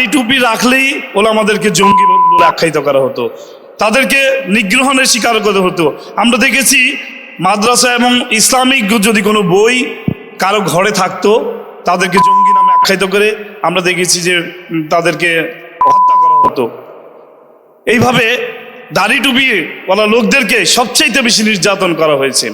এই টুপি রাখলেই ওলামাদেরকে জঙ্গি বলে আখ্যায়িত করা হতো, তাদেরকে নিগ্রহণের শিকার করা হতো। আমরা দেখেছি মাদ্রাসা এবং ইসলামিক যদি কোনো বই কারো ঘরে থাকতো, তাদেরকে জঙ্গি নামে আখ্যায়িত করে আমরা দেখেছি যে তাদেরকে হত্যা করা হতো। এইভাবে দাড়ি টুপি ওলা লোকদেরকে সবচাইতে বেশি নির্যাতন করা হয়েছে।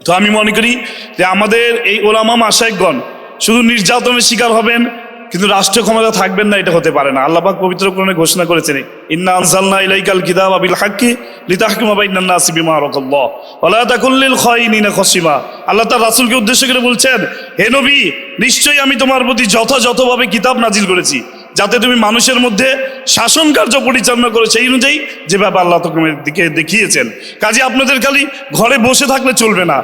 তো আমি মনে করি যে আমাদের এই ওলামা মাশায়েখগণ শুধু নির্যাতনের শিকার হবেন কিন্তু রাষ্ট্রীয় ক্ষমতা থাকবেন না, এটা হতে পারে না। আল্লাহ পাক পবিত্র কোরআনে ঘোষণা করেছেন, ইন্না আনজালনা ইলাইকাল কিতাবা বিল হাক্কি লিতাহকুমা বাইনান নাসি বিমা আরাকাল্লাহ ওয়া লা তাকুল লিল খায়িনিনা খাসিমা। আল্লাহ তার রাসূলকে উদ্দেশ্য করে বলছেন, হে নবী, নিশ্চয়ই আমি তোমার প্রতি যথাযথভাবে কিতাব নাজিল করেছি যাতে তুমি মানুষের মধ্যে শাসন কার্য পরিচালনা করো সেই অনুযায়ী যেভাবে আল্লাহ তোমার দিকে দেখিয়েছেন। কাজে আপনাদের খালি ঘরে বসে থাকলে চলবে না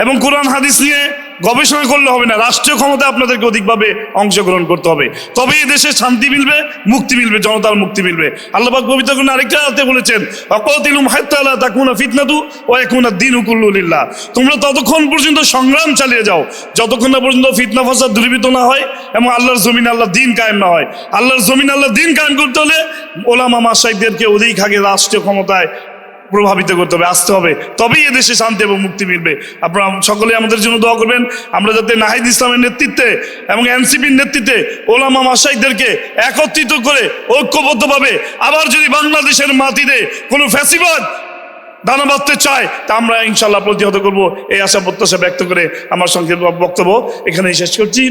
এবং কোরআন হাদিস নিয়ে গবেষণা করলে হবে না, রাষ্ট্রীয় ক্ষমতায় আপনাদেরকে অধিকভাবে অংশগ্রহণ করতে হবে, তবে এই দেশে শান্তি মিলবে, মুক্তি মিলবে, জনতার মুক্তি মিলবে। আল্লাহ পাক পবিত্র কোরআনে আরেকটা আয়াতে বলেছেন, ওয়াকাতিলুম হাত্তা লা তাকুনা ফিতনাতু ওয়া ইয়াকুনা দ্বীনু কুল্লু লিল্লাহ। তোমরা ততক্ষণ পর্যন্ত সংগ্রাম চালিয়ে যাও যতক্ষণ না পর্যন্ত ফিতনা ফাসাদ দূরীভূত না হয় এবং আল্লাহর জমিনে আল্লাহর দ্বীন কায়েম না হয়। আল্লাহর জমিনে আল্লাহর দ্বীন কায়েম করতে হলে ওলামা মাশায়েখদেরকে অধিক আগে রাষ্ট্রীয় ক্ষমতায় প্রভাবিত করতে হবে, আসতে হবে, তবেই এদেশে শান্তি এবং মুক্তি মিলবে। আপনারা সকলে আমাদের জন্য দোয়া করবেন, আমরা যাতে নাহিদ ইসলামের নেতৃত্বে এবং এনসিপির নেতৃত্বে ওলামা মাশায়েখদেরকে একত্রিত করে ঐক্যবদ্ধভাবে আবার যদি বাংলাদেশের মাটিতে কোনো ফ্যাসিবাদ দানা বাঁধতে চায় তা আমরা ইনশাল্লাহ প্রতিহত করবো, এই আশা প্রত্যাশা ব্যক্ত করে আমার সংক্ষিপ্ত বক্তব্য এখানেই শেষ করছি।